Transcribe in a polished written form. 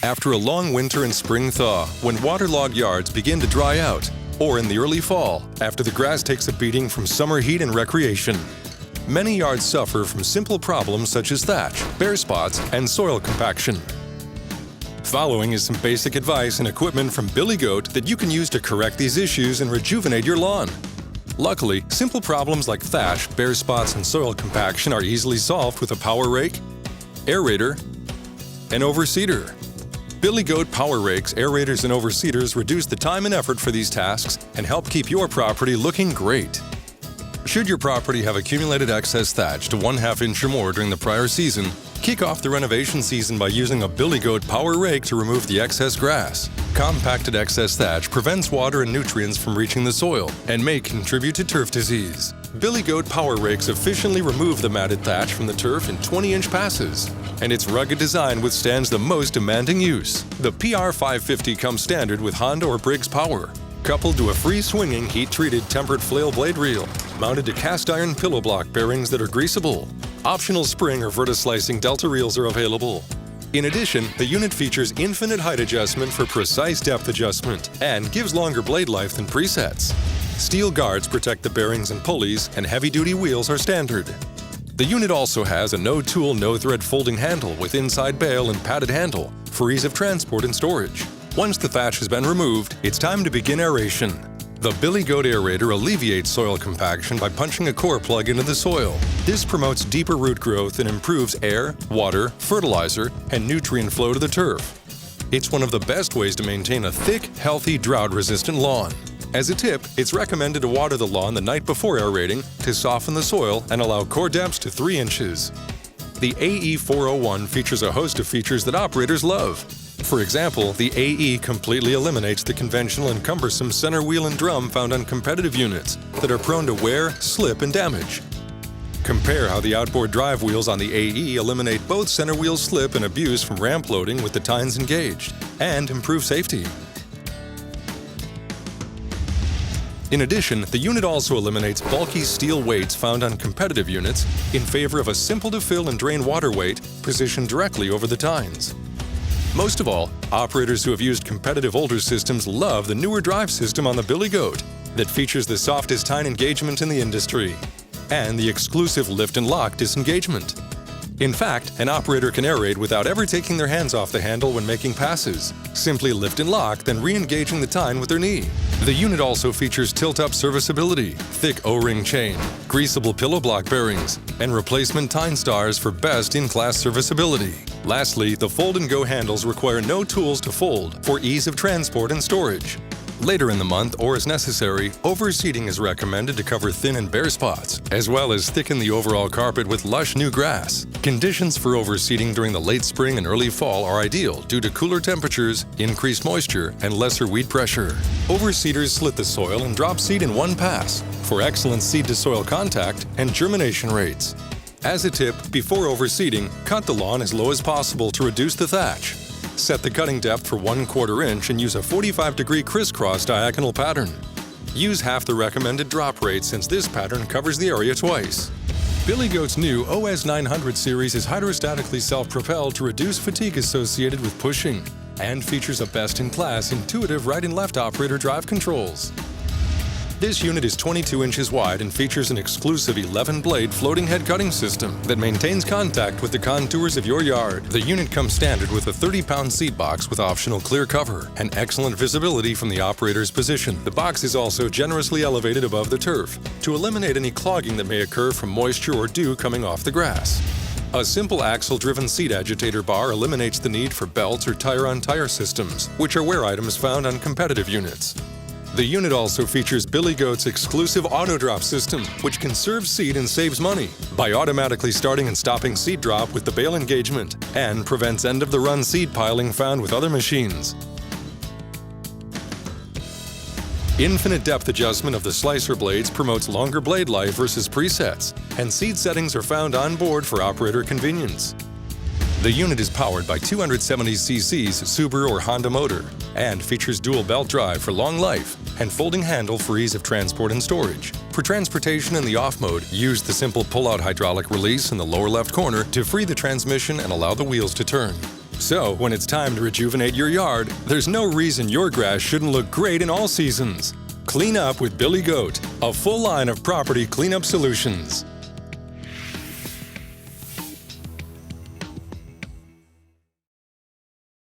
After a long winter and spring thaw, when waterlogged yards begin to dry out, or in the early fall, after the grass takes a beating from summer heat and recreation. Many yards suffer from simple problems such as thatch, bare spots, and soil compaction. Following is some basic advice and equipment from Billy Goat that you can use to correct these issues and rejuvenate your lawn. Luckily, simple problems like thatch, bare spots, and soil compaction are easily solved with a power rake, aerator, and overseeder. Billy Goat power rakes, aerators, and overseeders reduce the time and effort for these tasks and help keep your property looking great. Should your property have accumulated excess thatch to 1/2 inch or more during the prior season, kick off the renovation season by using a Billy Goat power rake to remove the excess grass. Compacted excess thatch prevents water and nutrients from reaching the soil and may contribute to turf disease. Billy Goat power rakes efficiently remove the matted thatch from the turf in 20-inch passes, and its rugged design withstands the most demanding use. The PR550 comes standard with Honda or Briggs power, coupled to a free-swinging, heat-treated tempered flail blade reel, mounted to cast-iron pillow block bearings that are greasable. Optional spring or vertislicing delta reels are available. In addition, the unit features infinite height adjustment for precise depth adjustment and gives longer blade life than presets. Steel guards protect the bearings and pulleys, and heavy-duty wheels are standard. The unit also has a no-tool, no-thread folding handle with inside bail and padded handle for ease of transport and storage. Once the thatch has been removed, it's time to begin aeration. The Billy Goat aerator alleviates soil compaction by punching a core plug into the soil. This promotes deeper root growth and improves air, water, fertilizer, and nutrient flow to the turf. It's one of the best ways to maintain a thick, healthy, drought-resistant lawn. As a tip, it's recommended to water the lawn the night before aerating to soften the soil and allow core depths to 3 inches. The AE401 features a host of features that operators love. For example, the AE completely eliminates the conventional and cumbersome center wheel and drum found on competitive units that are prone to wear, slip, and damage. Compare how the outboard drive wheels on the AE eliminate both center wheel slip and abuse from ramp loading with the tines engaged, and improve safety. In addition, the unit also eliminates bulky steel weights found on competitive units in favor of a simple-to-fill and drain water weight positioned directly over the tines. Most of all, operators who have used competitive older systems love the newer drive system on the Billy Goat that features the softest tine engagement in the industry and the exclusive lift and lock disengagement. In fact, an operator can aerate without ever taking their hands off the handle when making passes. Simply lift and lock, then re-engaging the tine with their knee. The unit also features tilt-up serviceability, thick O-ring chain, greasable pillow block bearings, and replacement tine stars for best in-class serviceability. Lastly, the fold-and-go handles require no tools to fold for ease of transport and storage. Later in the month, or as necessary, overseeding is recommended to cover thin and bare spots, as well as thicken the overall carpet with lush new grass. Conditions for overseeding during the late spring and early fall are ideal due to cooler temperatures, increased moisture, and lesser weed pressure. Overseeders slit the soil and drop seed in one pass for excellent seed-to-soil contact and germination rates. As a tip, before overseeding, cut the lawn as low as possible to reduce the thatch. Set the cutting depth for 1/4 inch and use a 45-degree crisscross diagonal pattern. Use half the recommended drop rate since this pattern covers the area twice. Billy Goat's new OS900 series is hydrostatically self-propelled to reduce fatigue associated with pushing and features a best-in-class intuitive right and left operator drive controls. This unit is 22 inches wide and features an exclusive 11-blade floating head cutting system that maintains contact with the contours of your yard. The unit comes standard with a 30-pound seat box with optional clear cover and excellent visibility from the operator's position. The box is also generously elevated above the turf to eliminate any clogging that may occur from moisture or dew coming off the grass. A simple axle-driven seat agitator bar eliminates the need for belts or tire-on-tire systems, which are wear items found on competitive units. The unit also features Billy Goat's exclusive auto-drop system, which conserves seed and saves money by automatically starting and stopping seed drop with the bale engagement and prevents end-of-the-run seed piling found with other machines. Infinite depth adjustment of the slicer blades promotes longer blade life versus presets, and seed settings are found on board for operator convenience. The unit is powered by 270cc's Subaru or Honda motor and features dual belt drive for long life and folding handle for ease of transport and storage. For transportation in the off mode, use the simple pull-out hydraulic release in the lower left corner to free the transmission and allow the wheels to turn. So, when it's time to rejuvenate your yard, there's no reason your grass shouldn't look great in all seasons. Clean up with Billy Goat, a full line of property cleanup solutions.